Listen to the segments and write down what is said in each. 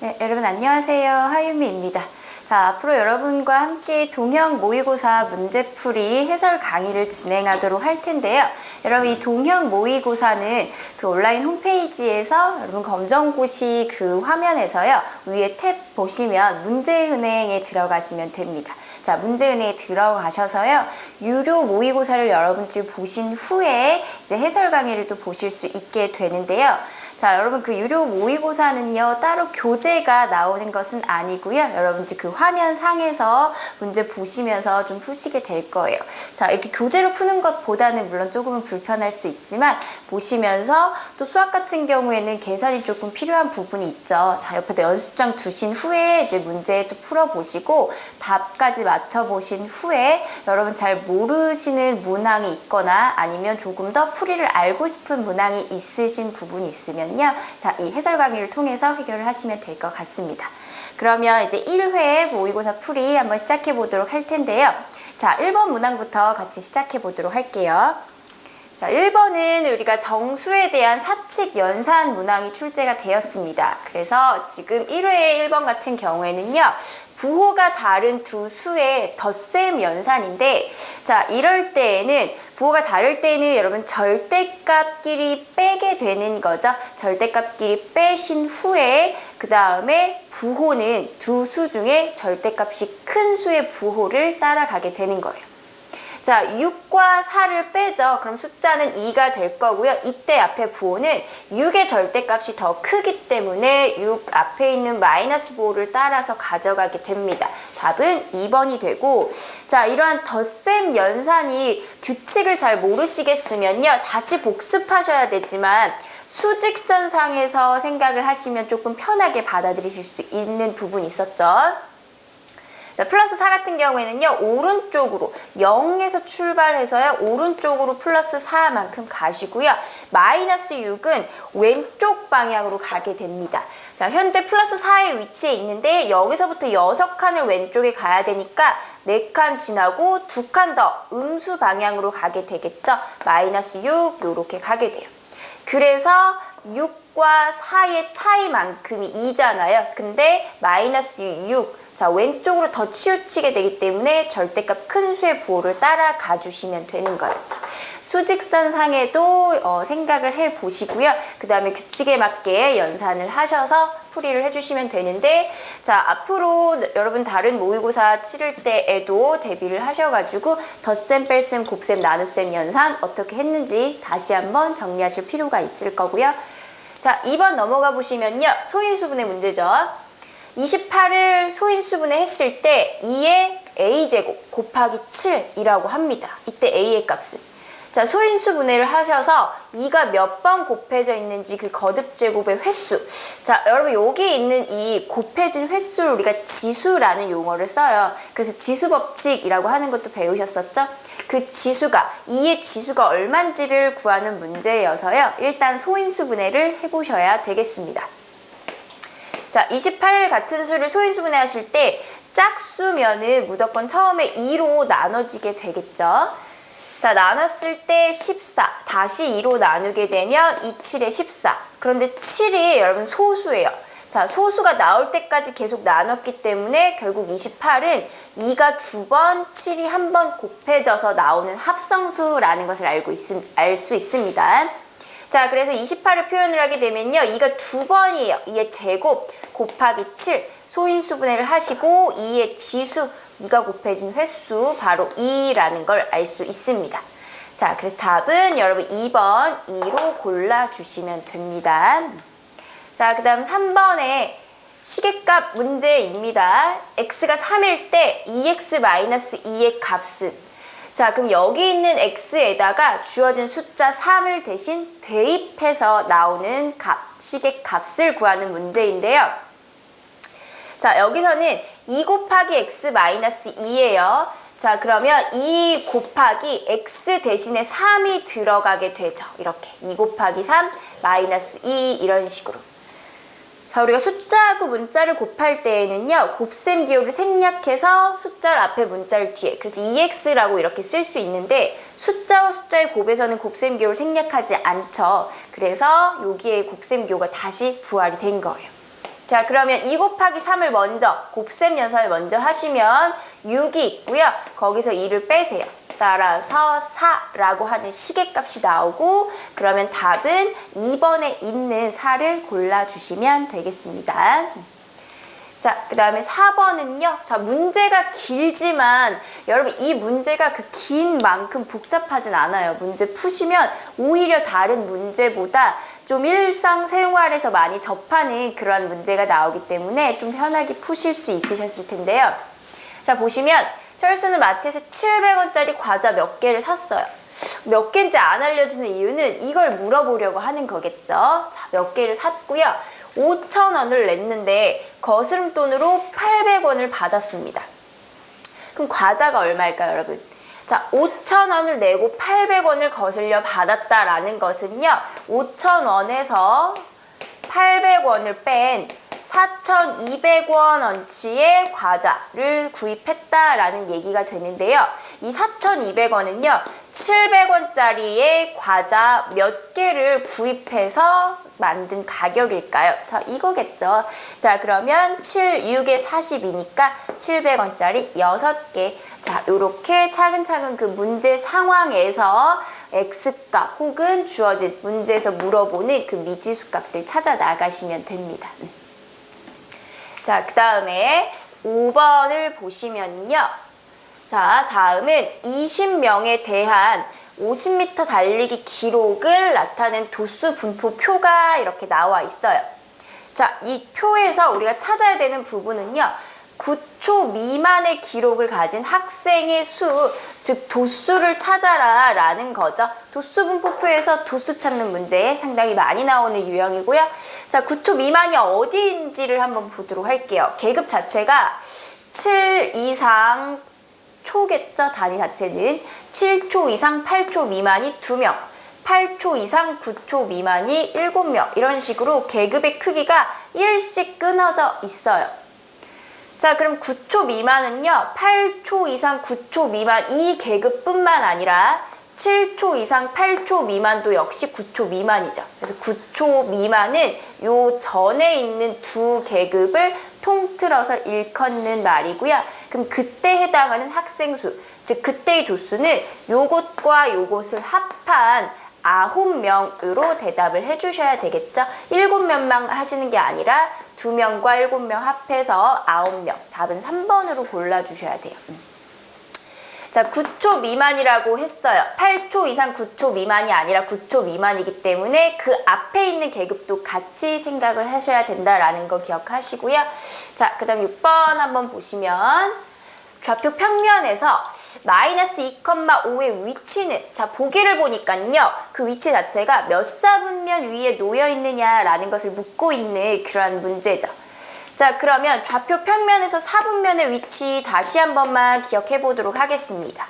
네, 여러분 안녕하세요. 하유미입니다. 자, 앞으로 여러분과 함께 동형 모의고사 문제풀이 해설 강의를 진행하도록 할 텐데요. 여러분 이 동형 모의고사는 그 온라인 홈페이지에서 여러분 검정고시 그 화면에서요. 위에 탭 보시면 문제은행에 들어가시면 됩니다. 자, 문제은행에 들어가셔서요. 유료 모의고사를 여러분들이 보신 후에 이제 해설 강의를 또 보실 수 있게 되는데요. 자, 여러분 그 유료 모의고사는요 따로 교재가 나오는 것은 아니고요. 여러분들 그 화면 상에서 문제 보시면서 좀 푸시게 될 거예요. 자, 이렇게 교재로 푸는 것보다는 물론 조금은 불편할 수 있지만 보시면서 또 수학 같은 경우에는 계산이 조금 필요한 부분이 있죠. 자, 옆에다 연습장 두신 후에 이제 문제 또 풀어보시고 답까지 맞춰보신 후에 여러분 잘 모르시는 문항이 있거나 아니면 조금 더 풀이를 알고 싶은 문항이 있으신 부분이 있으면 자, 이 해설 강의를 통해서 해결을 하시면 될 것 같습니다. 그러면 이제 1회 모의고사 풀이 한번 시작해 보도록 할 텐데요. 자, 1번 문항부터 같이 시작해 보도록 할게요. 자, 1번은 우리가 정수에 대한 사칙 연산 문항이 출제가 되었습니다. 그래서 지금 1회의 1번 같은 경우에는요. 부호가 다른 두 수의 덧셈 연산인데 자, 이럴 때에는 부호가 다를 때는 여러분 절대값끼리 빼게 되는 거죠. 절대값끼리 빼신 후에 그 다음에 부호는 두 수 중에 절대값이 큰 수의 부호를 따라가게 되는 거예요. 자, 6과 4를 빼죠. 그럼 숫자는 2가 될 거고요. 이때 앞에 부호는 6의 절대값이 더 크기 때문에 6 앞에 있는 마이너스 부호를 따라서 가져가게 됩니다. 답은 2번이 되고 자, 이러한 덧셈 연산이 규칙을 잘 모르시겠으면요. 다시 복습하셔야 되지만 수직선상에서 생각을 하시면 조금 편하게 받아들이실 수 있는 부분이 있었죠. 자, 플러스 4 같은 경우에는요, 오른쪽으로 0에서 출발해서요, 오른쪽으로 플러스 4만큼 가시고요. 마이너스 6은 왼쪽 방향으로 가게 됩니다. 자, 현재 플러스 4의 위치에 있는데 여기서부터 6칸을 왼쪽에 가야 되니까 4칸 지나고 2칸 더 음수 방향으로 가게 되겠죠. 마이너스 6 요렇게 가게 돼요. 그래서 6과 4의 차이만큼이 2잖아요. 근데 마이너스 6 자, 왼쪽으로 더 치우치게 되기 때문에 절대값 큰 수의 부호를 따라가 주시면 되는 거예요. 수직선상에도 생각을 해보시고요. 그 다음에 규칙에 맞게 연산을 하셔서 풀이를 해주시면 되는데 자, 앞으로 여러분 다른 모의고사 치를 때에도 대비를 하셔가지고 덧셈, 뺄셈, 곱셈, 나눗셈, 연산 어떻게 했는지 다시 한번 정리하실 필요가 있을 거고요. 자, 2번 넘어가 보시면요. 소인수분의 문제죠. 28을 소인수분해 했을 때 2의 a제곱 곱하기 7이라고 합니다. 이때 a의 값은 자, 소인수분해를 하셔서 2가 몇 번 곱해져 있는지 그 거듭제곱의 횟수 자, 여러분 여기 있는 이 곱해진 횟수를 우리가 지수라는 용어를 써요. 그래서 지수법칙이라고 하는 것도 배우셨었죠? 그 지수가 2의 지수가 얼만지를 구하는 문제여서요. 일단 소인수분해를 해보셔야 되겠습니다. 자, 28 같은 수를 소인수분해 하실 때 짝수면은 무조건 처음에 2로 나눠지게 되겠죠. 자, 나눴을 때 14, 다시 2로 나누게 되면 2, 7에 14. 그런데 7이 여러분 소수예요. 자, 소수가 나올 때까지 계속 나눴기 때문에 결국 28은 2가 2번, 7이 1번 곱해져서 나오는 합성수라는 것을 알 수 있습니다. 자, 그래서 28을 표현을 하게 되면요. 2가 2번이에요. 2의 제곱 곱하기 7 소인수분해를 하시고 2의 지수 2가 곱해진 횟수 바로 2라는 걸 알 수 있습니다. 자, 그래서 답은 여러분 2번 2로 골라주시면 됩니다. 자, 그 다음 3번에 시계값 문제입니다. x가 3일 때 2x-2의 값은 자, 그럼 여기 있는 x에다가 주어진 숫자 3을 대신 대입해서 나오는 값, 시계값을 구하는 문제인데요. 자, 여기서는 2 곱하기 x-2예요. 자, 그러면 2 곱하기 x 대신에 3이 들어가게 되죠. 이렇게 2 곱하기 3 마이너스 2 이런 식으로. 자, 우리가 숫자하고 문자를 곱할 때에는요. 곱셈 기호를 생략해서 숫자를 앞에 문자를 뒤에 그래서 2x라고 이렇게 쓸 수 있는데 숫자와 숫자의 곱에서는 곱셈 기호를 생략하지 않죠. 그래서 여기에 곱셈 기호가 다시 부활이 된 거예요. 자, 그러면 2 곱하기 3을 먼저, 곱셈 연산을 먼저 하시면 6이 있고요. 거기서 2를 빼세요. 따라서 4라고 하는 시계값이 나오고, 그러면 답은 2번에 있는 4를 골라주시면 되겠습니다. 자, 그 다음에 4번은요. 자, 문제가 길지만 여러분 이 문제가 그 긴 만큼 복잡하진 않아요. 문제 푸시면 오히려 다른 문제보다 좀 일상생활에서 많이 접하는 그러한 문제가 나오기 때문에 좀 편하게 푸실 수 있으셨을 텐데요. 자, 보시면 철수는 마트에서 700원짜리 과자 몇 개를 샀어요. 몇 개인지 안 알려주는 이유는 이걸 물어보려고 하는 거겠죠. 자, 몇 개를 샀고요. 5,000원을 냈는데 거스름돈으로 800원을 받았습니다. 그럼 과자가 얼마일까요, 여러분? 자, 5,000원을 내고 800원을 거슬려 받았다라는 것은요. 5,000원에서 800원을 뺀 4,200원어치의 과자를 구입했다라는 얘기가 되는데요. 이 4,200원은요. 700원짜리의 과자 몇 개를 구입해서 만든 가격일까요? 자, 이거겠죠. 자, 그러면 7, 6에 40이니까 700원짜리 6개. 자, 요렇게 차근차근 그 문제 상황에서 X값 혹은 주어진 문제에서 물어보는 그 미지수 값을 찾아 나가시면 됩니다. 자, 그 다음에 5번을 보시면요. 자, 다음은 20명에 대한 50m 달리기 기록을 나타낸 도수 분포 표가 이렇게 나와 있어요. 자, 이 표에서 우리가 찾아야 되는 부분은요. 9초 미만의 기록을 가진 학생의 수, 즉 도수를 찾아라 라는 거죠. 도수 분포표에서 도수 찾는 문제 상당히 많이 나오는 유형이고요. 자, 9초 미만이 어디인지를 한번 보도록 할게요. 계급 자체가 7 이상 초겠죠. 단위 자체는 7초 이상 8초 미만이 2명, 8초 이상 9초 미만이 7명, 이런 식으로 계급의 크기가 1씩 끊어져 있어요. 자, 그럼 9초 미만은요. 8초 이상 9초 미만 이 계급뿐만 아니라 7초 이상 8초 미만도 역시 9초 미만이죠. 그래서 9초 미만은 요 전에 있는 두 계급을 통틀어서 일컫는 말이고요. 그럼 그때 해당하는 학생 수, 즉 그때의 도수는 요것과 요것을 합한 9명으로 대답을 해주셔야 되겠죠. 7명만 하시는 게 아니라 2명과 7명 합해서 9명. 답은 3번으로 골라주셔야 돼요. 자, 9초 미만이라고 했어요. 8초 이상 9초 미만이 아니라 9초 미만이기 때문에 그 앞에 있는 계급도 같이 생각을 하셔야 된다라는 거 기억하시고요. 자, 그 다음 6번 한번 보시면 좌표 평면에서 마이너스 2,5의 위치는, 자, 보기를 보니까요. 그 위치 자체가 몇 사분면 위에 놓여 있느냐라는 것을 묻고 있는 그러한 문제죠. 자, 그러면 좌표 평면에서 사분면의 위치 다시 한 번만 기억해 보도록 하겠습니다.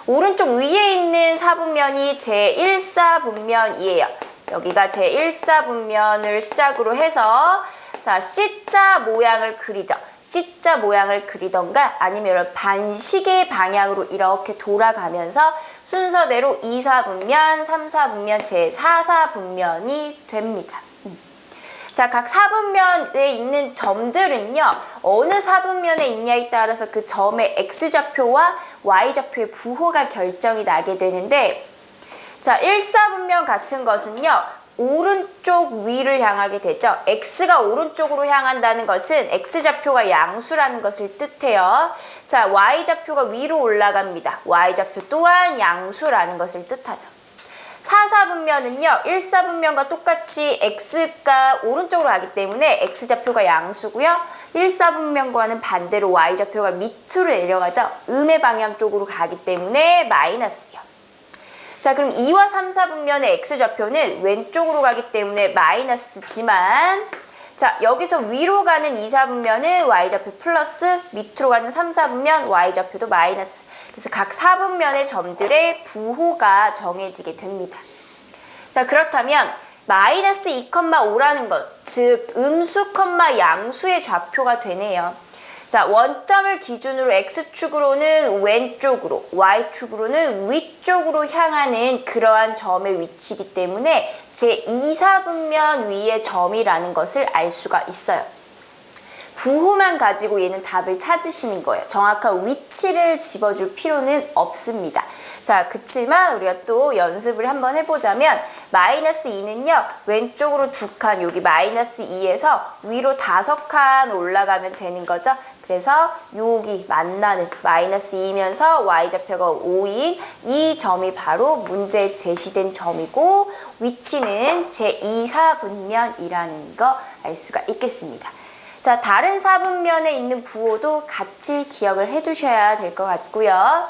오른쪽 위에 있는 사분면이 제1사분면이에요. 여기가 제1사분면을 시작으로 해서 자, C자 모양을 그리죠. C자 모양을 그리던가 아니면 이런 반시계 방향으로 이렇게 돌아가면서 순서대로 2사분면, 3사분면, 제4사분면이 됩니다. 자, 각 사분면에 있는 점들은요. 어느 사분면에 있냐에 따라서 그 점의 X좌표와 Y좌표의 부호가 결정이 나게 되는데, 자, 1사분면 같은 것은요. 오른쪽 위를 향하게 되죠. X가 오른쪽으로 향한다는 것은 X좌표가 양수라는 것을 뜻해요. 자, Y좌표가 위로 올라갑니다. Y좌표 또한 양수라는 것을 뜻하죠. 4사분면은요. 1사분면과 똑같이 X가 오른쪽으로 가기 때문에 X좌표가 양수고요. 1사분면과는 반대로 Y좌표가 밑으로 내려가죠. 음의 방향 쪽으로 가기 때문에 마이너스요. 자, 그럼 2와 3, 4분면의 X좌표는 왼쪽으로 가기 때문에 마이너스지만, 자, 여기서 위로 가는 2, 4분면은 Y좌표 플러스, 밑으로 가는 3, 4분면 Y좌표도 마이너스. 그래서 각 4분면의 점들의 부호가 정해지게 됩니다. 자, 그렇다면 마이너스 2,5라는 것, 즉 음수, 양수의 좌표가 되네요. 자, 원점을 기준으로 X축으로는 왼쪽으로, Y축으로는 위쪽으로 향하는 그러한 점의 위치이기 때문에 제2사분면 위의 점이라는 것을 알 수가 있어요. 부호만 가지고 얘는 답을 찾으시는 거예요. 정확한 위치를 집어줄 필요는 없습니다. 자, 그치만 우리가 또 연습을 한번 해보자면 마이너스 2는요. 왼쪽으로 2칸, 여기 마이너스 2에서 위로 5칸 올라가면 되는 거죠. 그래서 여기 만나는 마이너스 2이면서 y좌표가 5인 이 점이 바로 문제에 제시된 점이고 위치는 제2사분면이라는 거 알 수가 있겠습니다. 자, 다른 사분면에 있는 부호도 같이 기억을 해두셔야 될 것 같고요.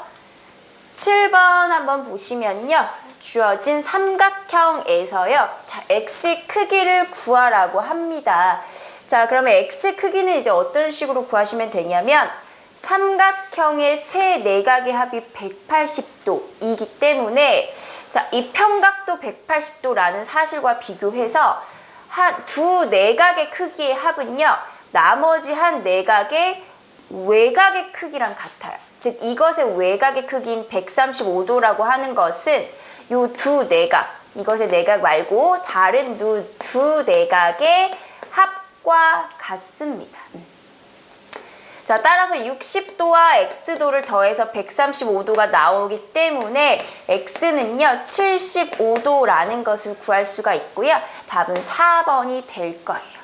7번 한번 보시면요. 주어진 삼각형에서요. 자, x의 크기를 구하라고 합니다. 자, 그러면 x 크기는 이제 어떤 식으로 구하시면 되냐면 삼각형의 세 내각의 합이 180도이기 때문에 자, 이 평각도 180도라는 사실과 비교해서 두 내각의 크기의 합은요. 나머지 한 내각의 외곽의 크기랑 같아요. 즉 이것의 외곽의 크기인 135도라고 하는 것은 요 두 내각, 이것의 내각 말고 다른 두 내각의 합과 같습니다. 자, 따라서 60도와 x도를 더해서 135도가 나오기 때문에 x는요 75도라는 것을 구할 수가 있고요. 답은 4번이 될 거예요.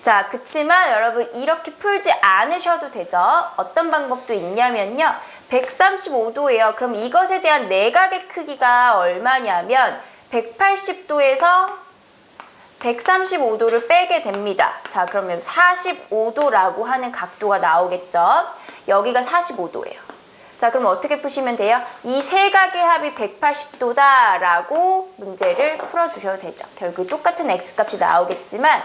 자, 그치만 여러분 이렇게 풀지 않으셔도 되죠. 어떤 방법도 있냐면요. 135도예요. 그럼 이것에 대한 내각의 크기가 얼마냐면 180도에서 135도를 빼게 됩니다. 자, 그러면 45도라고 하는 각도가 나오겠죠. 여기가 45도예요. 자, 그럼 어떻게 푸시면 돼요? 이 세 각의 합이 180도다라고 문제를 풀어주셔도 되죠. 결국 똑같은 x값이 나오겠지만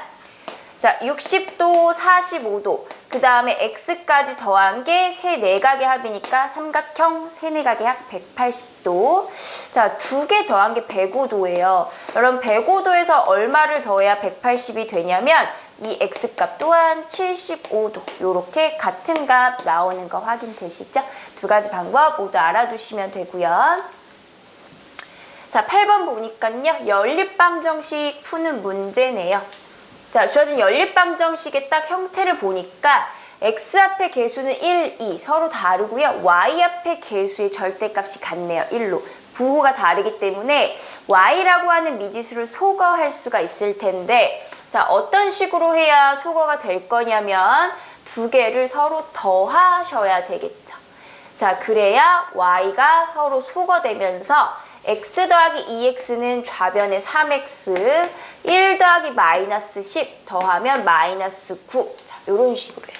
자, 60도, 45도, 그 다음에 x까지 더한 게 세 내각의 합이니까 삼각형 세 내각의 합 180도. 자, 두 개 더한 게 105도예요. 여러분 105도에서 얼마를 더해야 180이 되냐면 이 x값 또한 75도. 요렇게 같은 값 나오는 거 확인되시죠? 두 가지 방법 모두 알아두시면 되고요. 자, 8번 보니까요. 연립방정식 푸는 문제네요. 자, 주어진 연립방정식의 딱 형태를 보니까 x 앞의 개수는 1, 2 서로 다르고요. y 앞의 개수의 절대값이 같네요. 1로. 부호가 다르기 때문에 y라고 하는 미지수를 소거할 수가 있을 텐데 자, 어떤 식으로 해야 소거가 될 거냐면 두 개를 서로 더하셔야 되겠죠. 자, 그래야 y가 서로 소거되면서 x 더하기 2x는 좌변에 3x, 1 더하기 마이너스 10 더하면 마이너스 9. 자, 이런 식으로요.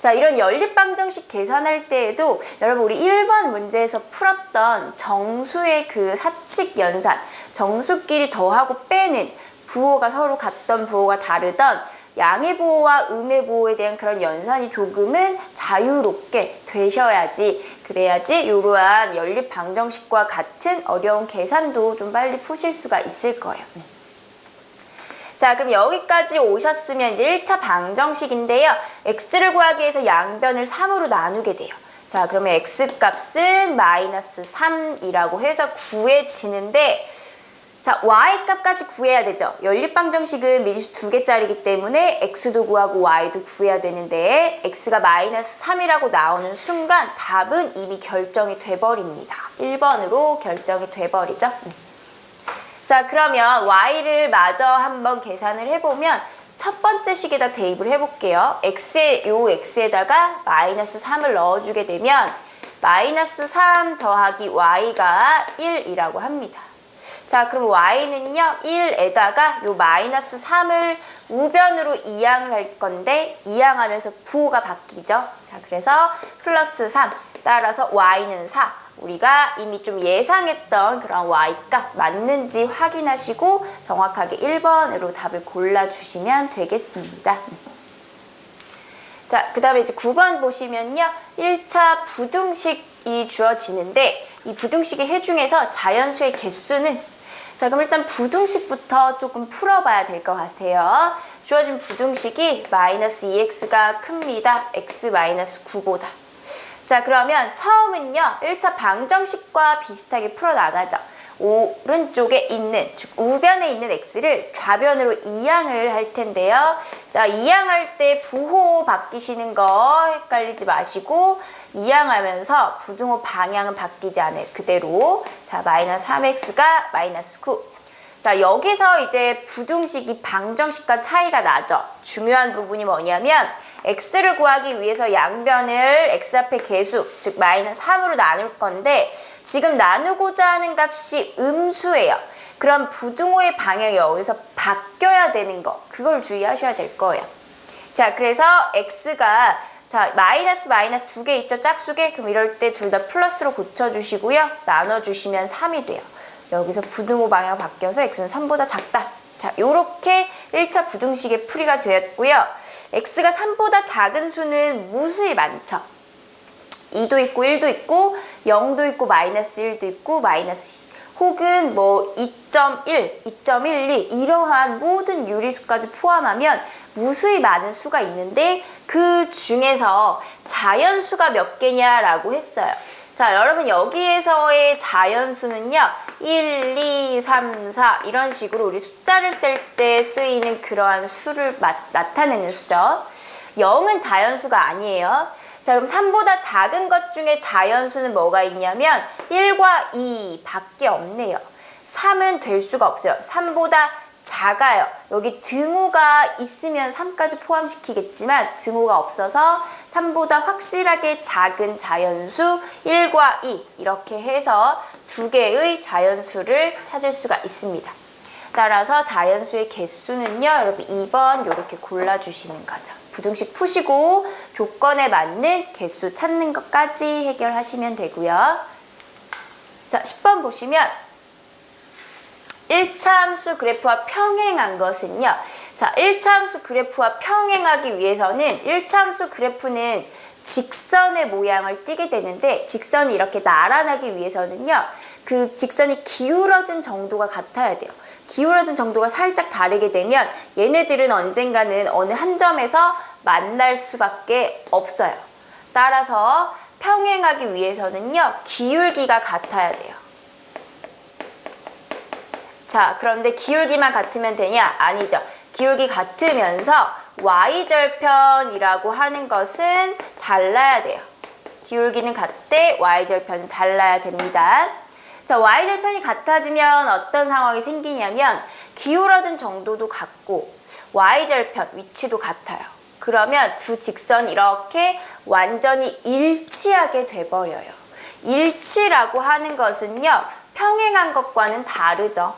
자, 이런 연립방정식 계산할 때에도 여러분 우리 1번 문제에서 풀었던 정수의 그 사칙 연산, 정수끼리 더하고 빼는 부호가 서로 같던 부호가 다르던 양의 부호와 음의 부호에 대한 그런 연산이 조금은 자유롭게 되셔야지 그래야지 이러한 연립 방정식과 같은 어려운 계산도 좀 빨리 푸실 수가 있을 거예요. 자, 그럼 여기까지 오셨으면 이제 1차 방정식인데요. x를 구하기 위해서 양변을 3으로 나누게 돼요. 자, 그러면 x값은 마이너스 3이라고 해서 구해지는데 자, y값까지 구해야 되죠. 연립방정식은 미지수 2개짜리이기 때문에 x도 구하고 y도 구해야 되는데 x가 마이너스 3이라고 나오는 순간 답은 이미 결정이 돼버립니다. 1번으로 결정이 돼버리죠. 자, 그러면 y를 마저 한번 계산을 해보면 첫 번째 식에다 대입을 해볼게요. 요 x에다가 마이너스 3을 넣어주게 되면 마이너스 3 더하기 y가 1이라고 합니다. 자, 그럼 y는요 1에다가 요 마이너스 3을 우변으로 이항을 할 건데 이항하면서 부호가 바뀌죠. 자, 그래서 플러스 3 따라서 y는 4. 우리가 이미 좀 예상했던 그런 y값 맞는지 확인하시고 정확하게 1번으로 답을 골라주시면 되겠습니다. 자, 그 다음에 이제 9번 보시면요. 1차 부등식이 주어지는데 이 부등식의 해 중에서 자연수의 개수는 자, 그럼 일단 부등식부터 조금 풀어봐야 될 것 같아요. 주어진 부등식이 마이너스 2x가 큽니다. x 마이너스 9보다. 자, 그러면 처음은요. 1차 방정식과 비슷하게 풀어나가죠. 오른쪽에 있는, 즉 우변에 있는 x를 좌변으로 이항을 할 텐데요. 자, 이항할 때 부호 바뀌시는 거 헷갈리지 마시고 이항하면서 부등호 방향은 바뀌지 않아요. 그대로. 자, 마이너스 3x가 마이너스 9. 자, 여기서 이제 부등식이 방정식과 차이가 나죠. 중요한 부분이 뭐냐면 x를 구하기 위해서 양변을 x 앞에 계수, 즉 마이너스 3으로 나눌 건데 지금 나누고자 하는 값이 음수예요. 그럼 부등호의 방향이 여기서 바뀌어야 되는 거, 그걸 주의하셔야 될 거예요. 자, 그래서 x가 자 마이너스 두 개 있죠, 짝수개. 그럼 이럴 때 둘 다 플러스로 고쳐주시고요. 나눠주시면 3이 돼요. 여기서 부등호 방향 바뀌어서 x는 3보다 작다. 자, 요렇게 1차 부등식의 풀이가 되었고요. x가 3보다 작은 수는 무수히 많죠. 2도 있고 1도 있고 0도 있고 마이너스 1도 있고 마이너스 2 혹은 뭐 2.1, 2.12 이러한 모든 유리수까지 포함하면 무수히 많은 수가 있는데 그 중에서 자연수가 몇 개냐라고 했어요. 자, 여러분 여기에서의 자연수는요 1, 2, 3, 4 이런 식으로 우리 숫자를 쓸 때 쓰이는 그러한 수를 나타내는 수죠. 0은 자연수가 아니에요. 자, 그럼 3보다 작은 것 중에 자연수는 뭐가 있냐면 1과 2 밖에 없네요. 3은 될 수가 없어요. 3보다 작아요. 여기 등호가 있으면 3까지 포함시키겠지만 등호가 없어서 3보다 확실하게 작은 자연수 1과 2 이렇게 해서 두 개의 자연수를 찾을 수가 있습니다. 따라서 자연수의 개수는요, 여러분 2번 이렇게 골라주시는 거죠. 부등식 푸시고 조건에 맞는 개수 찾는 것까지 해결하시면 되고요. 자, 10번 보시면 1차 함수 그래프와 평행한 것은요. 자, 1차 함수 그래프와 평행하기 위해서는 1차 함수 그래프는 직선의 모양을 띠게 되는데 직선이 이렇게 나란하기 위해서는요. 그 직선이 기울어진 정도가 같아야 돼요. 기울어진 정도가 살짝 다르게 되면 얘네들은 언젠가는 어느 한 점에서 만날 수밖에 없어요. 따라서 평행하기 위해서는요. 기울기가 같아야 돼요. 자, 그런데 기울기만 같으면 되냐? 아니죠. 기울기 같으면서 y절편이라고 하는 것은 달라야 돼요. 기울기는 같되 y절편은 달라야 됩니다. 자, y절편이 같아지면 어떤 상황이 생기냐면 기울어진 정도도 같고 y절편 위치도 같아요. 그러면 두 직선이 이렇게 완전히 일치하게 돼버려요. 일치라고 하는 것은요. 평행한 것과는 다르죠.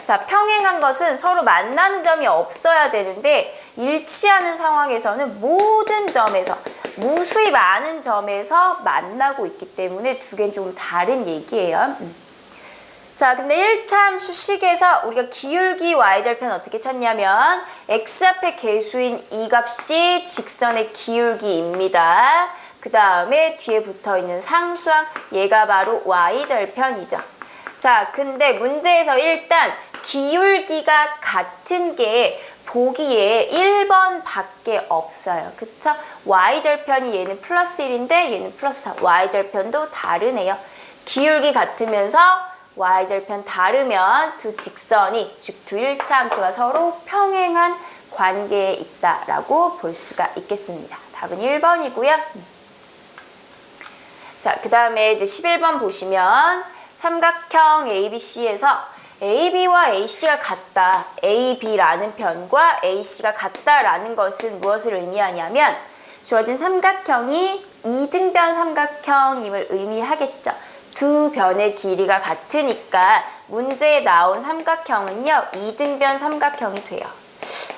자, 평행한 것은 서로 만나는 점이 없어야 되는데 일치하는 상황에서는 모든 점에서 무수히 많은 점에서 만나고 있기 때문에 두 개는 좀 다른 얘기예요. 자, 근데 1차 함수식에서 우리가 기울기 y절편 어떻게 찾냐면 x 앞에 개수인 이 값이 직선의 기울기입니다. 그 다음에 뒤에 붙어있는 상수항 얘가 바로 y절편이죠. 자, 근데 문제에서 일단 기울기가 같은 게 보기에 1번 밖에 없어요. 그쵸? y절편이 얘는 플러스 1인데 얘는 플러스 4. y절편도 다르네요. 기울기 같으면서 y절편 다르면 두 직선이, 즉 두 1차 함수가 서로 평행한 관계에 있다라고 볼 수가 있겠습니다. 답은 1번이고요. 자, 그 다음에 이제 11번 보시면 삼각형 ABC에서 AB와 AC가 같다. AB라는 편과 AC가 같다라는 것은 무엇을 의미하냐면 주어진 삼각형이 이등변 삼각형임을 의미하겠죠. 두 변의 길이가 같으니까 문제에 나온 삼각형은요. 이등변 삼각형이 돼요.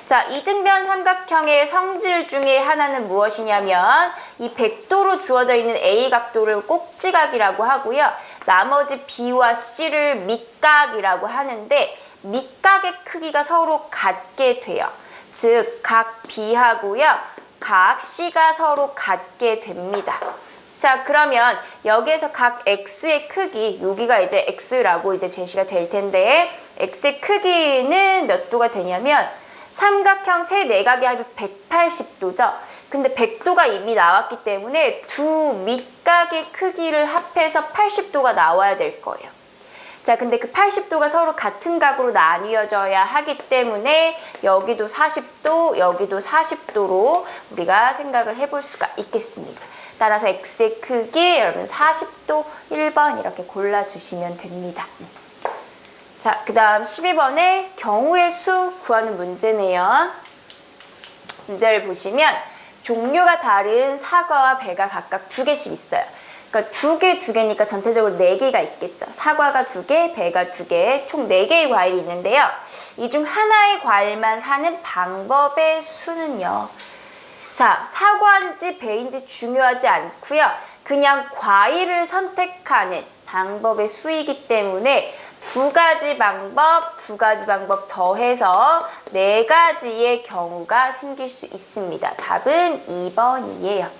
자, 이등변 삼각형의 성질 중에 하나는 무엇이냐면 이 100도로 주어져 있는 A 각도를 꼭지각이라고 하고요. 나머지 B와 C를 밑각이라고 하는데 밑각의 크기가 서로 같게 돼요. 즉, 각 B하고요. 각 C가 서로 같게 됩니다. 자, 그러면 여기에서 각 X의 크기, 여기가 이제 X라고 이제 제시가 될 텐데 X의 크기는 몇 도가 되냐면 삼각형 세 내각의 합이 180도죠. 근데 100도가 이미 나왔기 때문에 두 밑각의 크기를 합해서 80도가 나와야 될 거예요. 자, 근데 그 80도가 서로 같은 각으로 나뉘어져야 하기 때문에 여기도 40도, 여기도 40도로 우리가 생각을 해볼 수가 있겠습니다. 따라서 X의 크기 여러분 40도 1번 이렇게 골라주시면 됩니다. 자, 그 다음 12번에 경우의 수 구하는 문제네요. 문제를 보시면 종류가 다른 사과와 배가 각각 2개씩 있어요. 그러니까 2개니까 전체적으로 4개가 있겠죠. 사과가 2개, 배가 2개, 총 4개의 과일이 있는데요. 이 중 하나의 과일만 사는 방법의 수는요. 자, 사과인지 배인지 중요하지 않고요. 그냥 과일을 선택하는 방법의 수이기 때문에 2가지 방법 더해서 4가지의 경우가 생길 수 있습니다. 답은 2번이에요.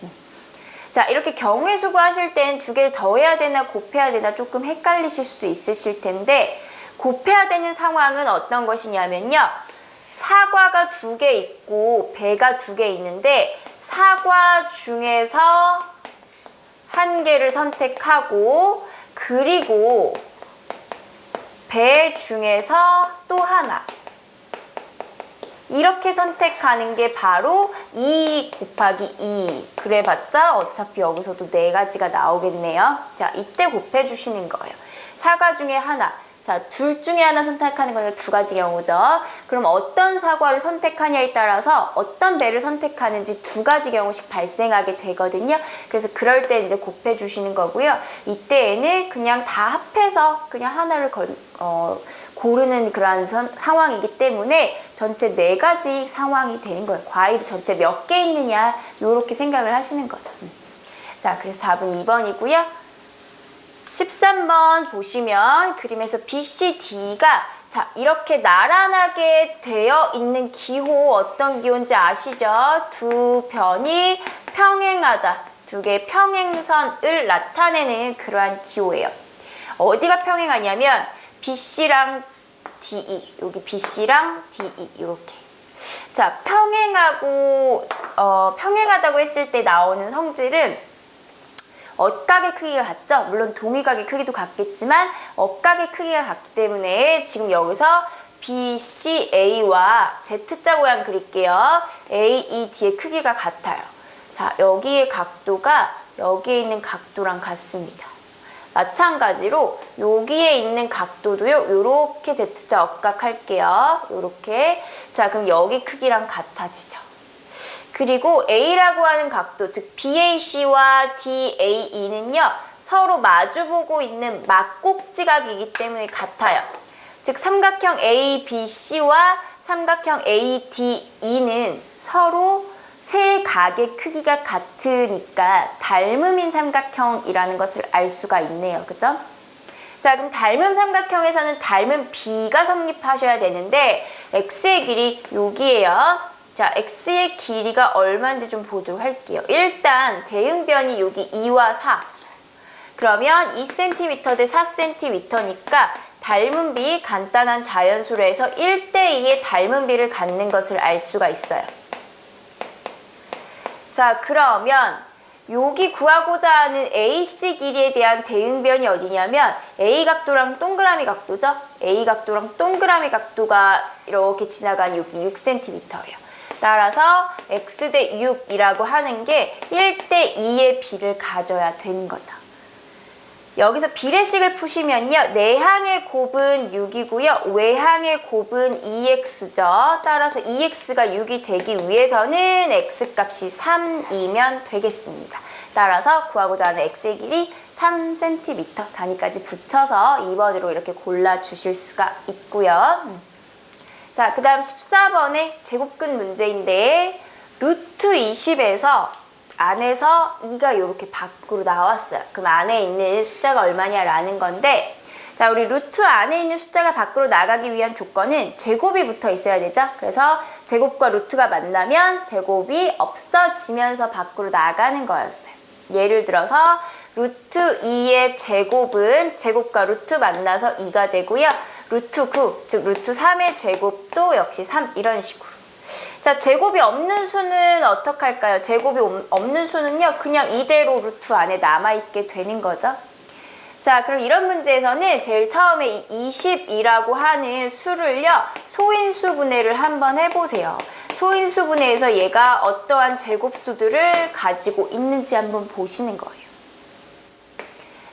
자, 이렇게 경우의 수 구하실 땐 2개를 더해야 되나 곱해야 되나 조금 헷갈리실 수도 있으실 텐데 곱해야 되는 상황은 어떤 것이냐면요. 사과가 2개 있고 배가 2개 있는데 사과 중에서 1개를 선택하고 그리고 배 중에서 또 하나 이렇게 선택하는 게 바로 2 곱하기 2 그래봤자 어차피 여기서도 4가지가 나오겠네요. 자, 이때 곱해주시는 거예요. 사과 중에 하나, 자, 둘 중에 하나 선택하는 거니까 2가지 경우죠. 그럼 어떤 사과를 선택하냐에 따라서 어떤 배를 선택하는지 2가지 경우씩 발생하게 되거든요. 그래서 그럴 때 이제 곱해주시는 거고요. 이때에는 그냥 다 합해서 그냥 하나를 고르는 그런 상황이기 때문에 전체 4가지 상황이 되는 거예요. 과일이 전체 몇 개 있느냐 이렇게 생각을 하시는 거죠. 자, 그래서 답은 2번이고요. 13번 보시면 그림에서 B, C, D가 자, 이렇게 나란하게 되어 있는 기호 어떤 기호인지 아시죠? 2변이 평행하다. 2개의 평행선을 나타내는 그러한 기호예요. 어디가 평행하냐면 BC랑 DE, 여기 BC랑 DE 이렇게. 자, 평행하다고 했을 때 나오는 성질은 억각의 크기가 같죠? 물론 동의각의 크기도 같겠지만 억각의 크기가 같기 때문에 지금 여기서 BCA와 Z자 모양 그릴게요. AED의 크기가 같아요. 자, 여기의 각도가 여기에 있는 각도랑 같습니다. 마찬가지로 여기에 있는 각도도요. 요렇게 Z자 억각할게요. 요렇게. 자, 그럼 여기 크기랑 같아지죠. 그리고 A라고 하는 각도, 즉 BAC와 DAE는요. 서로 마주보고 있는 막꼭지각이기 때문에 같아요. 즉 삼각형 ABC와 삼각형 ADE는 서로 세 각의 크기가 같으니까 닮음인 삼각형이라는 것을 알 수가 있네요. 그죠? 자, 그럼 닮음 삼각형에서는 닮음 B가 성립하셔야 되는데 X의 길이 여기에요. 자, X의 길이가 얼마인지 좀 보도록 할게요. 일단 대응변이 여기 2와 4. 그러면 2cm 대 4cm니까 닮은 비 간단한 자연수로 해서 1대2의 닮은 비를 갖는 것을 알 수가 있어요. 자, 그러면 여기 구하고자 하는 AC 길이에 대한 대응변이 어디냐면 A 각도랑 동그라미 각도죠. A 각도랑 동그라미 각도가 이렇게 지나간 여기 6cm예요. 따라서 X 대 6이라고 하는 게 1대 2의 비를 가져야 되는 거죠. 여기서 비례식을 푸시면요. 내항의 곱은 6이고요. 외항의 곱은 2x죠. 따라서 2x가 6이 되기 위해서는 x값이 3이면 되겠습니다. 따라서 구하고자 하는 x의 길이 3cm 단위까지 붙여서 2번으로 이렇게 골라주실 수가 있고요. 자, 그 다음 14번의 제곱근 문제인데 루트 20에서 안에서 2가 이렇게 밖으로 나왔어요. 그럼 안에 있는 숫자가 얼마냐라는 건데 자, 우리 루트 안에 있는 숫자가 밖으로 나가기 위한 조건은 제곱이 붙어 있어야 되죠. 그래서 제곱과 루트가 만나면 제곱이 없어지면서 밖으로 나가는 거였어요. 예를 들어서 루트 2의 제곱은 제곱과 루트 만나서 2가 되고요. 루트 9, 즉 루트 3의 제곱도 역시 3 이런 식으로. 자, 제곱이 없는 수는 어떻게 할까요? 제곱이 없는 수는요. 그냥 이대로 루트 안에 남아있게 되는 거죠. 자, 그럼 이런 문제에서는 제일 처음에 이 20이라고 하는 수를요, 소인수분해를 한번 해보세요. 소인수분해에서 얘가 어떠한 제곱수들을 가지고 있는지 한번 보시는 거예요.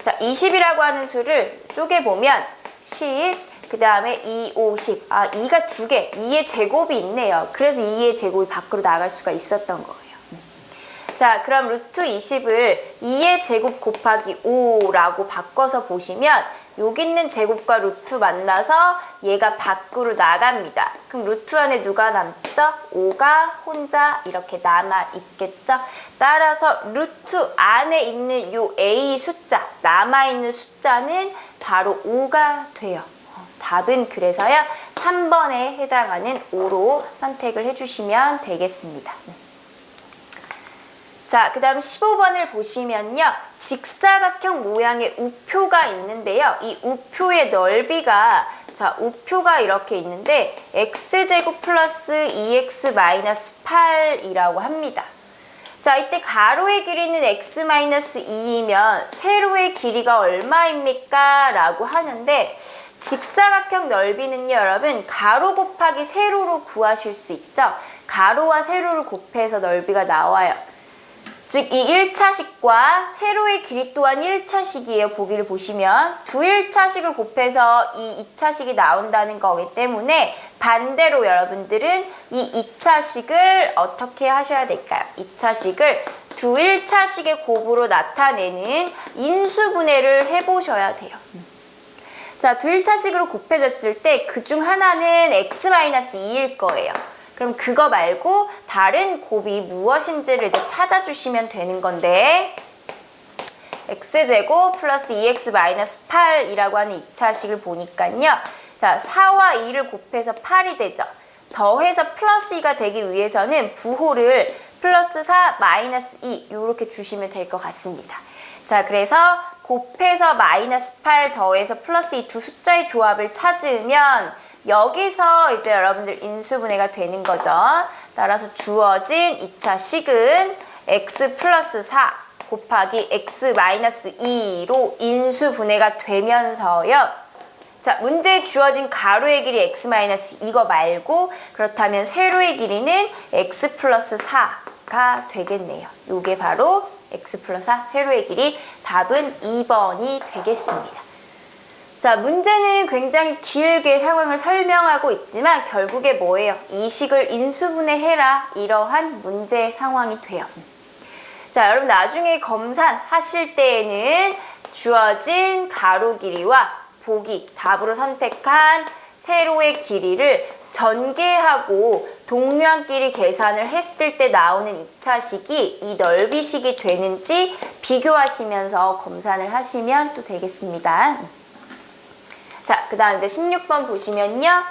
자, 20이라고 하는 수를 쪼개보면 10, 그 다음에 2, 50. 2가 2개, 2의 제곱이 있네요. 그래서 2의 제곱이 밖으로 나갈 수가 있었던 거예요. 자, 그럼 루트 20을 2의 제곱 곱하기 5라고 바꿔서 보시면 여기 있는 제곱과 루트 만나서 얘가 밖으로 나갑니다. 그럼 루트 안에 누가 남죠? 5가 혼자 이렇게 남아있겠죠? 따라서 루트 안에 있는 요 A 숫자, 남아있는 숫자는 바로 5가 돼요. 답은 그래서요 3번에 해당하는 5로 선택을 해주시면 되겠습니다. 자, 그 다음 15번을 보시면요. 직사각형 모양의 우표가 있는데요. 이 우표의 넓이가, 자, 우표가 이렇게 있는데 x제곱 플러스 2x 마이너스 8이라고 합니다. 자, 이때 가로의 길이는 x 마이너스 2이면 세로의 길이가 얼마입니까? 라고 하는데 직사각형 넓이는요, 여러분, 가로 곱하기 세로로 구하실 수 있죠? 가로와 세로를 곱해서 넓이가 나와요. 즉, 이 1차식과 세로의 길이 또한 1차식이에요. 보기를 보시면. 두 1차식을 곱해서 이 2차식이 나온다는 거기 때문에 반대로 여러분들은 이 2차식을 어떻게 하셔야 될까요? 2차식을 두 1차식의 곱으로 나타내는 인수분해를 해보셔야 돼요. 자, 두 1차식으로 곱해졌을 때 그중 하나는 x-2일 거예요. 그럼 그거 말고 다른 곱이 무엇인지를 이제 찾아주시면 되는 건데 x제곱 플러스 2x 마이너스 8이라고 하는 2차식을 보니까요. 자, 4와 2를 곱해서 8이 되죠. 더해서 플러스 2가 되기 위해서는 부호를 플러스 4 마이너스 2 이렇게 주시면 될 것 같습니다. 자, 그래서 곱해서 마이너스 8 더해서 플러스 2 두 숫자의 조합을 찾으면 여기서 이제 여러분들 인수분해가 되는 거죠. 따라서 주어진 2차식은 x 플러스 4 곱하기 x 마이너스 2로 인수분해가 되면서요. 자, 문제에 주어진 가로의 길이 x 마이너스 이거 말고 그렇다면 세로의 길이는 x 플러스 4가 되겠네요. 이게 바로 x 플러스 4 세로의 길이 답은 2번이 되겠습니다. 자, 문제는 굉장히 길게 상황을 설명하고 있지만 결국에 뭐예요? 이 식을 인수분해해라 이러한 문제 상황이 돼요. 자, 여러분 나중에 검산하실 때에는 주어진 가로 길이와 보기, 답으로 선택한 세로의 길이를 전개하고 동류한끼리 계산을 했을 때 나오는 2차식이 이 넓이식이 되는지 비교하시면서 검산을 하시면 또 되겠습니다. 자, 그 다음 이제 16번 보시면요.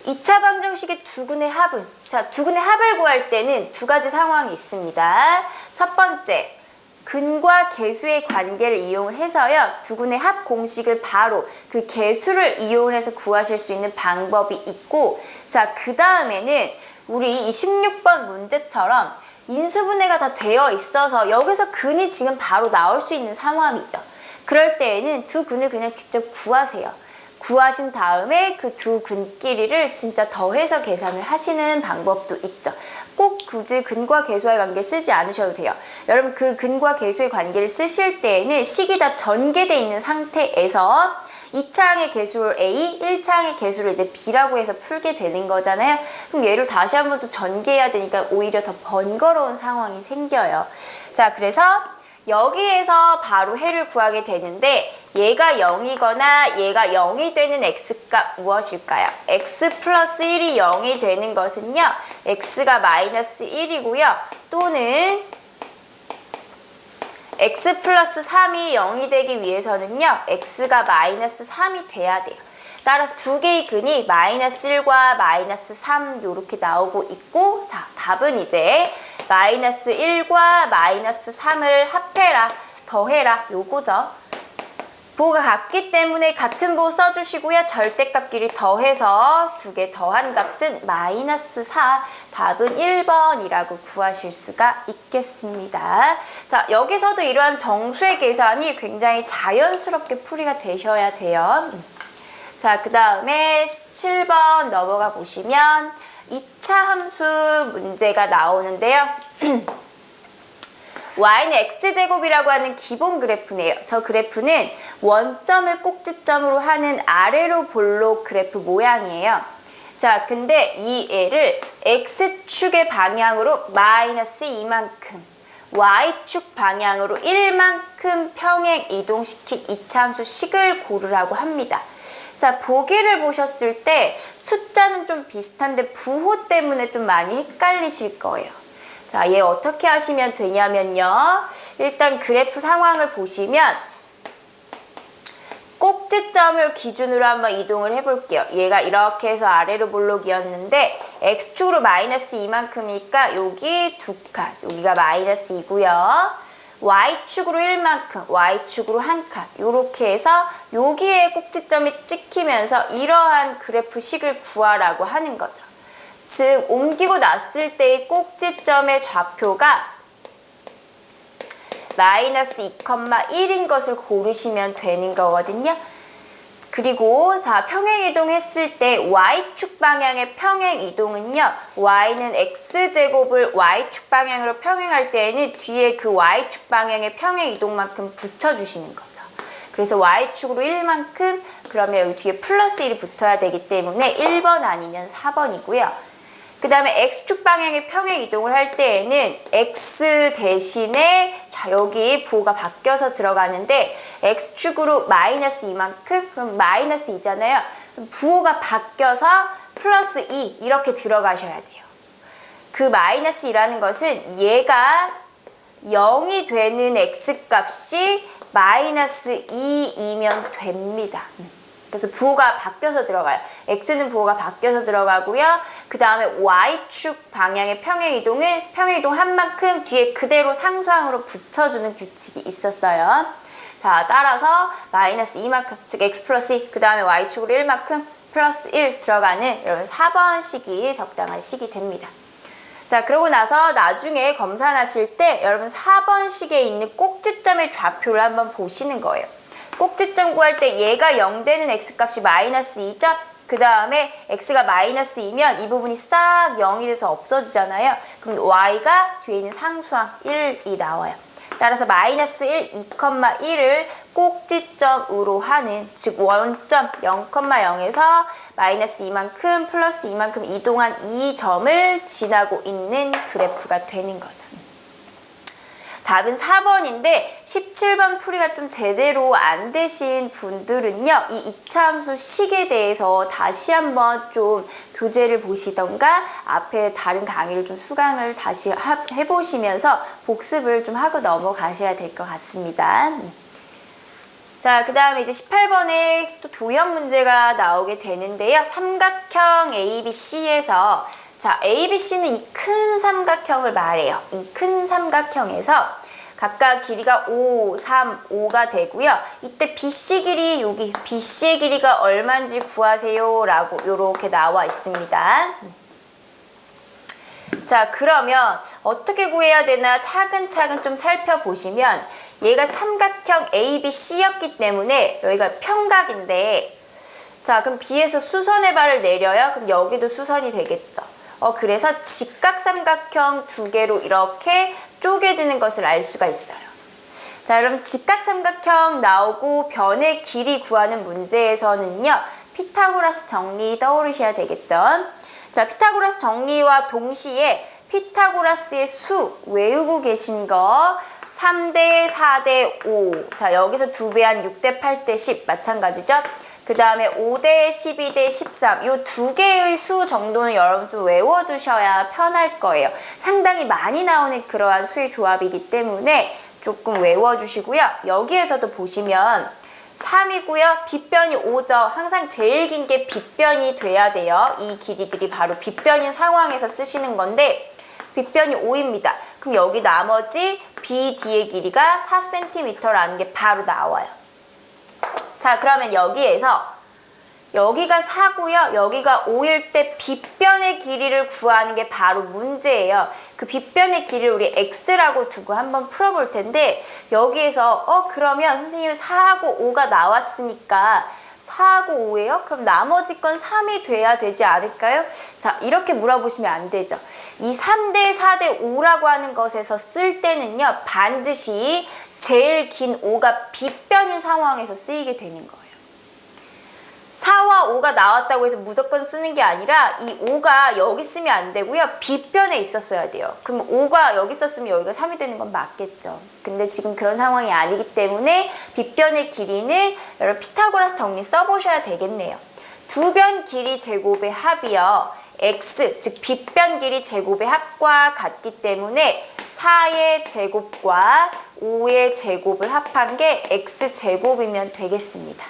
2차 방정식의 두근의 합은, 자, 두근의 합을 구할 때는 두 가지 상황이 있습니다. 첫 번째, 근과 계수의 관계를 이용을 해서요. 두근의 합 공식을 바로 그 계수를 이용해서 구하실 수 있는 방법이 있고, 자, 그 다음에는 우리 이 16번 문제처럼 인수분해가 다 되어 있어서 여기서 근이 지금 바로 나올 수 있는 상황이죠. 그럴 때에는 두 근을 그냥 직접 구하세요. 구하신 다음에 그 두 근끼리를 진짜 더해서 계산을 하시는 방법도 있죠. 꼭 굳이 근과 계수의 관계를 쓰지 않으셔도 돼요. 여러분 그 근과 계수의 관계를 쓰실 때에는 식이 다 전개되어 있는 상태에서 2차항의 개수를 A, 1차항의 개수를 이제 B라고 해서 풀게 되는 거잖아요. 그럼 얘를 다시 한번 또 전개해야 되니까 오히려 더 번거로운 상황이 생겨요. 자, 그래서 여기에서 바로 해를 구하게 되는데 얘가 0이거나 얘가 0이 되는 x값 무엇일까요? x 플러스 1이 0이 되는 것은요. x가 마이너스 1이고요. 또는 x 플러스 3이 0이 되기 위해서는요. x가 마이너스 3이 돼야 돼요. 따라서 두 개의 근이 마이너스 1과 마이너스 3 이렇게 나오고 있고, 자, 답은 이제 마이너스 1과 마이너스 3을 합해라, 더해라 요거죠. 부호가 같기 때문에 같은 부호 써주시고요. 절대값끼리 더해서 두 개 더한 값은 마이너스 4. 답은 1번이라고 구하실 수가 있겠습니다. 자, 여기서도 이러한 정수의 계산이 굉장히 자연스럽게 풀이가 되셔야 돼요. 자, 그 다음에 17번 넘어가 보시면 2차 함수 문제가 나오는데요. y는 x제곱이라고 하는 기본 그래프네요. 저 그래프는 원점을 꼭지점으로 하는 아래로 볼록 그래프 모양이에요. 자, 근데 이 애를 x축의 방향으로 마이너스 2만큼, y축 방향으로 1만큼 평행 이동시킨 2차 함수 식을 고르라고 합니다. 자, 보기를 보셨을 때 숫자는 좀 비슷한데 부호 때문에 좀 많이 헷갈리실 거예요. 자, 얘 어떻게 하시면 되냐면요. 일단 그래프 상황을 보시면 꼭지점을 기준으로 한번 이동을 해볼게요. 얘가 이렇게 해서 아래로 볼록이었는데 x축으로 마이너스 2만큼이니까 여기 2칸, 여기가 마이너스 2고요. y축으로 1만큼, y축으로 1칸 이렇게 해서 여기에 꼭지점이 찍히면서 이러한 그래프식을 구하라고 하는 거죠. 즉 옮기고 났을 때의 꼭지점의 좌표가 마이너스 2,1인 것을 고르시면 되는 거거든요. 그리고 자, 평행이동했을 때 y축 방향의 평행이동은요. y는 x제곱을 y축 방향으로 평행할 때에는 뒤에 그 y축 방향의 평행이동만큼 붙여주시는 거죠. 그래서 y축으로 1만큼 그러면 여기 뒤에 플러스 1이 붙어야 되기 때문에 1번 아니면 4번이고요. 그 다음에 x축 방향의 평행 이동을 할 때에는 x 대신에 자, 여기 부호가 바뀌어서 들어가는데 x축으로 마이너스 2만큼 그럼 마이너스 2잖아요. 부호가 바뀌어서 플러스 2 이렇게 들어가셔야 돼요. 그 마이너스 2라는 것은 얘가 0이 되는 x값이 마이너스 2이면 됩니다. 그래서 부호가 바뀌어서 들어가요. x는 부호가 바뀌어서 들어가고요. 그 다음에 y축 방향의 평행이동은 평행이동 한 만큼 뒤에 그대로 상수항으로 붙여주는 규칙이 있었어요. 자, 따라서 마이너스 2만큼, 즉 x 플러스 2, 그 다음에 y축으로 1만큼 플러스 1 들어가는 여러분 4번 식이 적당한 식이 됩니다. 자, 그러고 나서 나중에 검산하실 때 여러분 4번 식에 있는 꼭지점의 좌표를 한번 보시는 거예요. 꼭지점 구할 때 얘가 0 되는 x값이 마이너스 2죠? 그 다음에 x가 마이너스 2면 이 부분이 싹 0이 돼서 없어지잖아요. 그럼 y가 뒤에 있는 상수항 1이 나와요. 따라서 마이너스 1, 2,1을 꼭지점으로 하는 즉 원점 0,0에서 마이너스 2만큼 플러스 2만큼 이동한 이 점을 지나고 있는 그래프가 되는 거죠. 답은 4번인데 17번 풀이가 좀 제대로 안 되신 분들은요. 이 2차 함수 식에 대해서 다시 한번 좀 교재를 보시던가 앞에 다른 강의를 좀 수강을 다시 해보시면서 복습을 좀 하고 넘어가셔야 될 것 같습니다. 자, 그 다음에 이제 18번에 또 도형 문제가 나오게 되는데요. 삼각형 ABC에서 자, ABC는 이 큰 삼각형을 말해요. 이 큰 삼각형에서 각각 길이가 5, 3, 5가 되고요. 이때 BC 길이 여기 BC의 길이가 얼마인지 구하세요 라고 이렇게 나와 있습니다. 자, 그러면 어떻게 구해야 되나 차근차근 좀 살펴보시면 얘가 삼각형 ABC였기 때문에 여기가 평각인데 자, 그럼 B에서 수선의 발을 내려요. 그럼 여기도 수선이 되겠죠. 그래서 직각삼각형 두 개로 이렇게 쪼개지는 것을 알 수가 있어요. 자, 그럼 직각삼각형 나오고 변의 길이 구하는 문제에서는요. 피타고라스 정리 떠오르셔야 되겠죠. 자, 피타고라스 정리와 동시에 피타고라스의 수 외우고 계신 거 3대 4대 5. 자, 여기서 2배한 6대 8대 10 마찬가지죠. 그 다음에 5대 12대 13 이 두 개의 수 정도는 여러분 좀 외워두셔야 편할 거예요. 상당히 많이 나오는 그러한 수의 조합이기 때문에 조금 외워주시고요. 여기에서도 보시면 3이고요. 빗변이 5죠. 항상 제일 긴 게 빗변이 돼야 돼요. 이 길이들이 바로 빗변인 상황에서 쓰시는 건데 빗변이 5입니다. 그럼 여기 나머지 BD의 길이가 4cm라는 게 바로 나와요. 자, 그러면 여기에서 여기가 4고요. 여기가 5일 때 빗변의 길이를 구하는 게 바로 문제예요. 그 빗변의 길이를 우리 x라고 두고 한번 풀어볼 텐데 여기에서 그러면 선생님 4하고 5가 나왔으니까 4하고 5예요? 그럼 나머지 건 3이 돼야 되지 않을까요? 자, 이렇게 물어보시면 안 되죠. 이 3대 4대 5라고 하는 것에서 쓸 때는요. 반드시 제일 긴 5가 빗변인 상황에서 쓰이게 되는 거예요. 4와 5가 나왔다고 해서 무조건 쓰는 게 아니라 이 5가 여기 쓰면 안 되고요. 빗변에 있었어야 돼요. 그럼 5가 여기 썼으면 여기가 3이 되는 건 맞겠죠. 근데 지금 그런 상황이 아니기 때문에 빗변의 길이는 여러분 피타고라스 정리 써보셔야 되겠네요. 두 변 길이 제곱의 합이요. x, 즉 빗변 길이 제곱의 합과 같기 때문에 4의 제곱과 5의 제곱을 합한 게 x제곱이면 되겠습니다.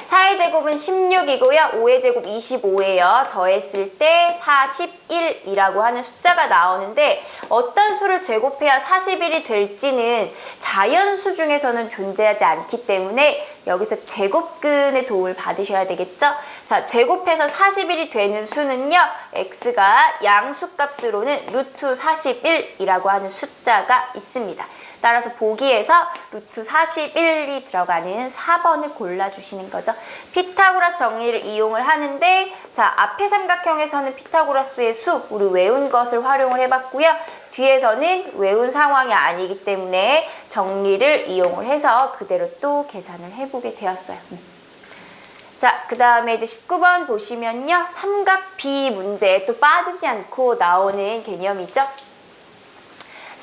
4의 제곱은 16이고요. 5의 제곱 25예요. 더했을 때 41이라고 하는 숫자가 나오는데 어떤 수를 제곱해야 41이 될지는 자연수 중에서는 존재하지 않기 때문에 여기서 제곱근의 도움을 받으셔야 되겠죠? 자, 제곱해서 41이 되는 수는요. x가 양수값으로는 루트 41이라고 하는 숫자가 있습니다. 따라서 보기에서 루트 41이 들어가는 4번을 골라주시는 거죠. 피타고라스 정리를 이용을 하는데 자, 앞에 삼각형에서는 피타고라스의 수, 우리 외운 것을 활용을 해봤고요. 뒤에서는 외운 상황이 아니기 때문에 정리를 이용을 해서 그대로 또 계산을 해보게 되었어요. 자, 그 다음에 이제 19번 보시면요. 삼각비 문제 또 빠지지 않고 나오는 개념이죠.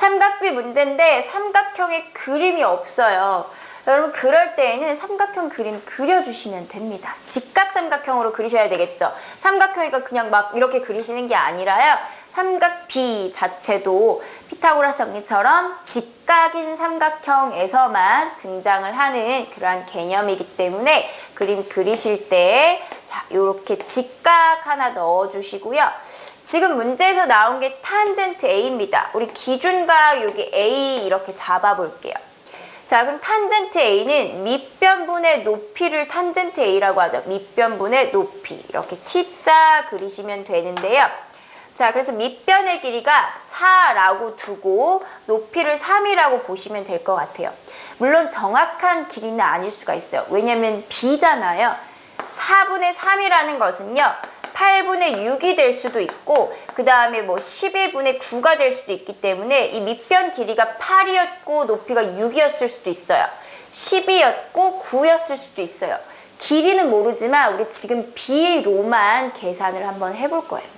삼각비 문제인데 삼각형에 그림이 없어요. 여러분 그럴 때에는 삼각형 그림 그려주시면 됩니다. 직각삼각형으로 그리셔야 되겠죠. 삼각형이니까 그냥 막 이렇게 그리시는 게 아니라요. 삼각비 자체도 피타고라스 정리처럼 직각인 삼각형에서만 등장을 하는 그러한 개념이기 때문에 그림 그리실 때 자, 요렇게 직각 하나 넣어주시고요. 지금 문제에서 나온 게 탄젠트 A입니다. 우리 기준각 여기 A 이렇게 잡아볼게요. 자, 그럼 탄젠트 A는 밑변분의 높이를 탄젠트 A라고 하죠. 밑변분의 높이. 이렇게 T자 그리시면 되는데요. 자, 그래서 밑변의 길이가 4라고 두고 높이를 3이라고 보시면 될 것 같아요. 물론 정확한 길이는 아닐 수가 있어요. 왜냐면 B잖아요. 4분의 3이라는 것은요. 8분의 6이 될 수도 있고 그 다음에 뭐 11분의 9가 될 수도 있기 때문에 이 밑변 길이가 8이었고 높이가 6이었을 수도 있어요. 10이었고 9였을 수도 있어요. 길이는 모르지만 우리 지금 B로만 계산을 한번 해볼 거예요.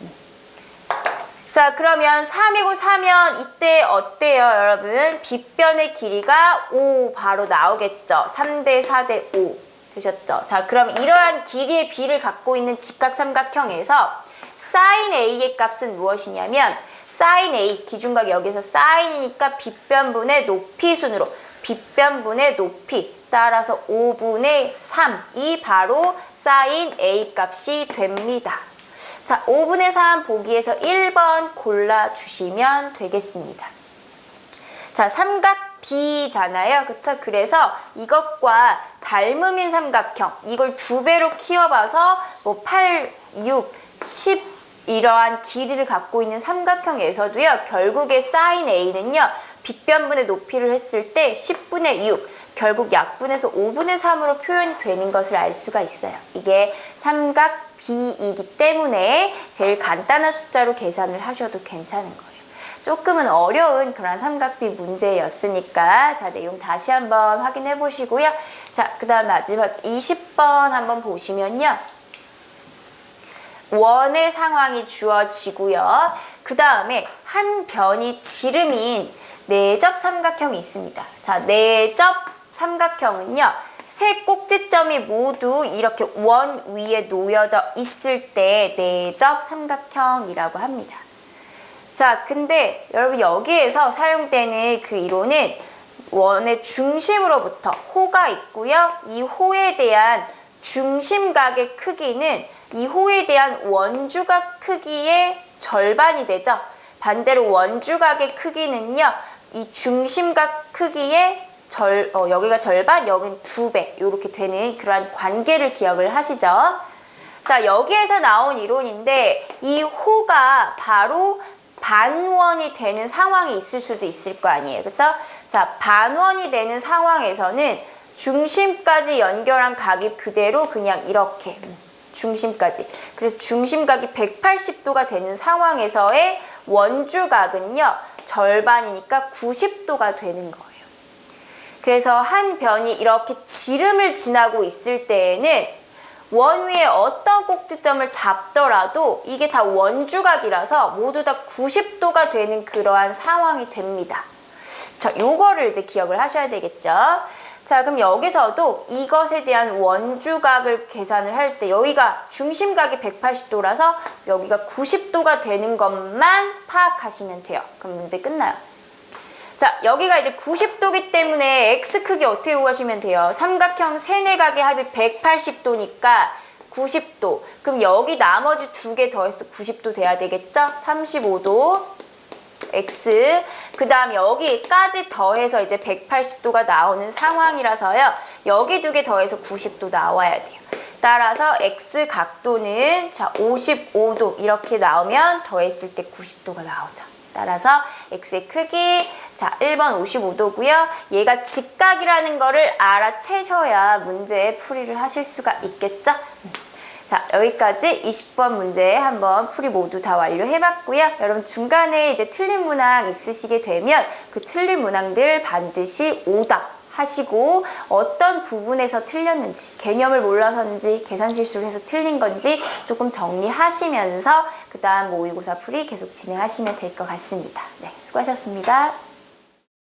자, 그러면 3이고 4면 이때 어때요, 여러분? 빗변의 길이가 5 바로 나오겠죠. 3대 4대 5. 되셨죠? 자, 그럼 이러한 길이의 B를 갖고 있는 직각삼각형에서 sin A의 값은 무엇이냐면 sin A, 기준각 여기서 sin이니까 빗변분의 높이 순으로 빗변분의 높이 따라서 5분의 3이 바로 sin A 값이 됩니다. 자, 5분의 3 보기에서 1번 골라주시면 되겠습니다. 자, 삼각 B잖아요. 그쵸? 그래서 이것과 닮음인 삼각형, 이걸 2배로 키워봐서 뭐 8, 6, 10 이러한 길이를 갖고 있는 삼각형에서도요. 결국에 sin A는요. 빗변분의 높이를 했을 때 10분의 6, 결국 약분해서 5분의 3으로 표현이 되는 것을 알 수가 있어요. 이게 삼각 B이기 때문에 제일 간단한 숫자로 계산을 하셔도 괜찮은 거예요. 조금은 어려운 그런 삼각비 문제였으니까 자, 내용 다시 한번 확인해 보시고요. 자, 그 다음 마지막 20번 한번 보시면요. 원의 상황이 주어지고요. 그 다음에 한 변이 지름인 내접 삼각형이 있습니다. 자, 내접 삼각형은요. 세 꼭지점이 모두 이렇게 원 위에 놓여져 있을 때 내접 삼각형이라고 합니다. 자, 근데 여러분 여기에서 사용되는 그 이론은 원의 중심으로부터 호가 있고요. 이 호에 대한 중심각의 크기는 이 호에 대한 원주각 크기의 절반이 되죠. 반대로 원주각의 크기는요. 이 중심각 크기의 여기가 절반, 여긴 2배 이렇게 되는 그러한 관계를 기억을 하시죠. 자, 여기에서 나온 이론인데 이 호가 바로 반원이 되는 상황이 있을 수도 있을 거 아니에요. 그쵸? 자, 반원이 되는 상황에서는 중심까지 연결한 각이 그대로 그냥 이렇게 중심까지. 그래서 중심각이 180도가 되는 상황에서의 원주각은요. 절반이니까 90도가 되는 거예요. 그래서 한 변이 이렇게 지름을 지나고 있을 때에는 원 위에 어떤 꼭지점을 잡더라도 이게 다 원주각이라서 모두 다 90도가 되는 그러한 상황이 됩니다. 자, 요거를 이제 기억을 하셔야 되겠죠. 자, 그럼 여기서도 이것에 대한 원주각을 계산을 할 때 여기가 중심각이 180도라서 여기가 90도가 되는 것만 파악하시면 돼요. 그럼 문제 끝나요. 자, 여기가 이제 90도기 때문에 x 크기 어떻게 구하시면 돼요? 삼각형 세네각의 합이 180도니까 90도. 그럼 여기 나머지 2개 더해서 90도 돼야 되겠죠? 35도 x. 그 다음 여기까지 더해서 이제 180도가 나오는 상황이라서요. 여기 2개 더해서 90도 나와야 돼요. 따라서 x 각도는 자 55도 이렇게 나오면 더했을 때 90도가 나오죠. 따라서 x의 크기 자 1번 55도고요. 얘가 직각이라는 거를 알아채셔야 문제 풀이를 하실 수가 있겠죠. 자, 여기까지 20번 문제 한번 풀이 모두 다 완료해봤고요. 여러분 중간에 이제 틀린 문항 있으시게 되면 그 틀린 문항들 반드시 오답 하시고 어떤 부분에서 틀렸는지, 개념을 몰라서인지, 계산 실수를 해서 틀린 건지 조금 정리하시면서 그 다음 모의고사 풀이 계속 진행하시면 될 것 같습니다. 네, 수고하셨습니다.